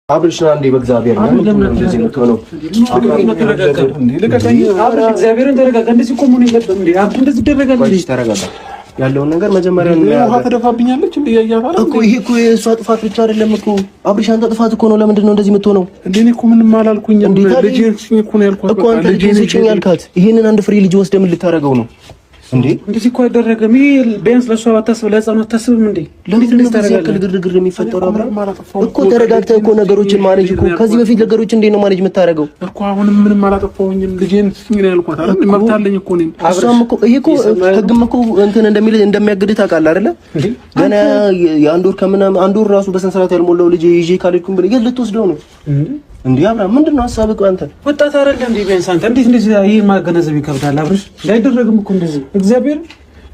አብርሽና እንዴ በእግዚአብሔር ነው እንደዚህ ነው ተሆነው እግዚአብሔርን ተረጋጋ። እንደዚህ እኮ ምን ይገባል እንዴ? አብርሽ እንደዚህ ይደረጋል እንዴ? ተረጋጋ። ያለውን ነገር መጀመሪያ ውሃ ተደፋብኛለች እንዴ? ያያታል እኮ ይሄ እኮ የእሷ ጥፋት ብቻ አይደለም እኮ አብርሽ፣ አንተ ጥፋት እኮ ነው። ለምንድን ነው እንደዚህ የምትሆነው እንዴ? እኔ እኮ ምንም አላልኩኝም። ልጄን ስኝ እኮ ነው ያልኳት። እኮ አንተ ልጄን ስጭኝ ያልካት ይሄንን አንድ ፍሬ ልጅ ወስደህ ምን ልታረገው ነው እንዴ? እንደዚህ እኮ አይደረግም። ይሄ ቢያንስ ለሷ ባታስብ ለህፃኑ አታስብም እንዴ? ለምን እንደዚህ ታረጋለህ? ግርግር የሚፈጠረው እኮ ተረጋግተህ እኮ ነገሮችን ማኔጅ እኮ ከዚህ በፊት ነገሮች እንዴት ነው ማኔጅ የምታረገው እኮ? አሁንም ምንም አላጠፋሁኝም። ልጄን ስኝ ነው ያልኳት አይደል? መብት አለኝ እኮ እኔም። እሷም እኮ ይሄ እኮ ህግም እኮ እንትን እንደሚያግድህ ታውቃለህ አይደለ? ገና የአንድ ወር ከምናምን አንድ ወር ራሱ በስንት ሰዓት ያልሞላው ልጅ ይዤ ካልሄድኩም ብለህ የት ልትወስደው ነው እንዴ? አብርሃም ምንድን ነው ሀሳብህ? አንተ ወጣት አይደለም እንዴ? ቢያንስ አንተ እንዴት እንደዚህ ይሄ ማገናዘብ ይከብዳል። አብርሽ እንዳይደረግም እኮ እንደዚህ እግዚአብሔር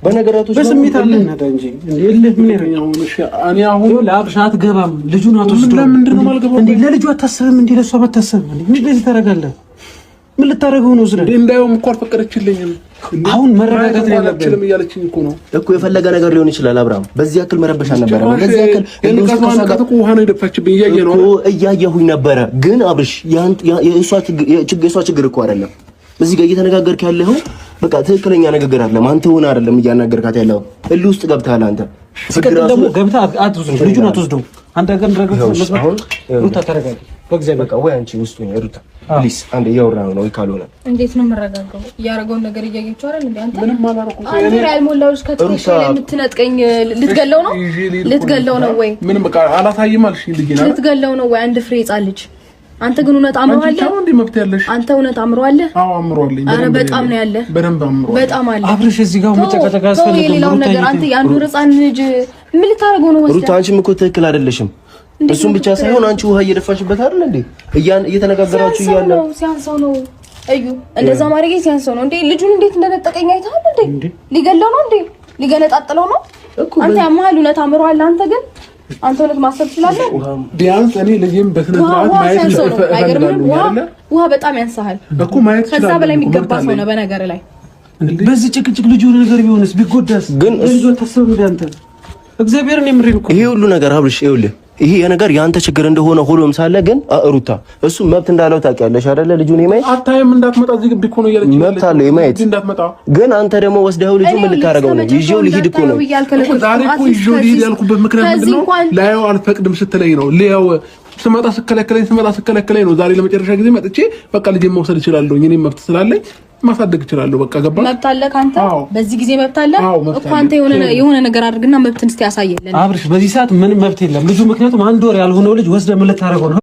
በነገራቶች በስሜት አለና እንጂ እንዴ እልህ ምን ይረኛው? እኔ አሁን ለአብርሽ አትገባም። ልጁን አትወስደው። ለምንድን ነው የማልገባው እንዴ? ለልጁ አታስብም እንዴ? ለሷ ባታስብ እንዴ? ምን እንደዚህ ታደርጋለህ? ምን ልታረገው ነው? ዝለ እንዳይውም እኮ አልፈቀደችልኝም። አሁን መረጋጋት ነው ያለብን እያለችኝ እኮ ነው እኮ። የፈለገ ነገር ሊሆን ይችላል አብርሃም። በዚህ ያክል መረበሽ አልነበረም። በዚህ ያክል እንቀሳቀስ ውሃ ነው የደፋችብኝ። እያየህ ነው እኮ እያየሁኝ ነበረ። ግን አብርሽ የእሷ ችግር እኮ አይደለም። እዚህ ጋር እየተነጋገርክ ያለኸው በቃ ትክክለኛ ንግግር አይደለም። አንተ ሆነ አይደለም እያናገርካት ያለው እልህ ውስጥ ገብተሃል አንተ። ፍቅር ደግሞ ገብተህ አትወስደው፣ ልጁን አትወስደው። አንተ ግን ሩታ ተረጋጋ። በእግዚአብሔር በቃ ወይ አንቺ ውስጥ ነው ሩታ ፕሊስ። አንዴ እያወራን ነው ወይ ካልሆነ እንዴት ነው የምረጋጋው? ያረጋውን ነገር እያየችው አይደል እንዴ? አንተ ምንም አላረኩም። አንተ ያልሞላውሽ ከትከሻ ላይ የምትነጥቀኝ ልትገለው ነው ወይ? ምንም በቃ አላሳይም አልሽኝ። ልትገለው ነው ወይ? አንድ ፍሬ ሕፃን ልጅ አንተ ግን እውነት አምሮአለህ? አንተ እውነት አምሮአለህ? አዎ አምሮአለኝ። አረ በጣም ነው ያለ። በደንብ አምሮአለህ። በጣም አለ። አብርሽ እዚህ ጋር መጨቃጨቅ ያስፈልጋል። የሌላው ነገር አንተ የአንዱ ሕፃን ልጅ ምን ልታረገው ነው? ሩታ አንቺም እኮ ትክክል አይደለሽም። እሱም ብቻ ሳይሆን አንቺ ውሃ እየደፋሽበት አይደል እንዴ? እየተነጋገራችሁ እያለ ሲያንሰው ነው እዩ። እንደዛ ማድረግ ሲያንሰው ነው እንዴ? ልጁን እንዴት እንደነጠቀኝ አይተሃል እንዴ? ሊገለው ነው እንዴ? ሊገነጣጥለው ነው አንተ ያማል። እውነት አምሮአለህ አንተ ግን አንተ እውነት ማሰብ ትችላለህ? ቢያንስ እኔ ልጅም በስነ ስርዓት ማየት ይፈልጋል። ውሃ በጣም ያንሳሃል እኮ ማየት ይችላል። ከዛ በላይ የሚገባ ሰው ነው በነገር ላይ። በዚህ ጭቅጭቅ ልጁ ነገር ቢሆንስ ቢጎዳስ? ግን ልጁ ተሰብ እንዳንተ እግዚአብሔርን የምሬን እኮ ይሄ ሁሉ ነገር አብርሽ ይኸውልህ፣ ይሄ የነገር ያንተ ችግር እንደሆነ ሆኖም ሳለ ግን ሩታ እሱ መብት እንዳለው ታውቂያለሽ አይደለ? ልጁን የማየት አታየም? እንዳትመጣ እዚህ ግቢ እኮ ነው ያለችኝ። መብት አለው የማየት እንዳትመጣ። ግን አንተ ደግሞ ወስደኸው ልጁ ምን ልታረገው ነው? ይዤው ልሂድ እኮ ነው። ዛሬ እኮ ይዤው ልሂድ ያልኩበት ምክንያት ምንድን ነው? ላየው አልፈቅድም ስትለኝ ነው። ሊያው ስመጣ ስከለከለኝ ነው። ዛሬ ለመጨረሻ ጊዜ መጥቼ በቃ ልጄን መውሰድ እችላለሁ። እኔም መብት ስላለኝ ማሳደግ እችላለሁ። በቃ ገባ። መብት አለ ካንተ በዚህ ጊዜ መብት አለ እኮ። አንተ የሆነ ነገር አድርግና መብትን እስቲ ያሳየለን። አብርሽ በዚህ ሰዓት ምንም መብት የለም ልጁ። ምክንያቱም አንድ ወር ያልሆነው ልጅ ወስደህ ምን ልታረገው ነው?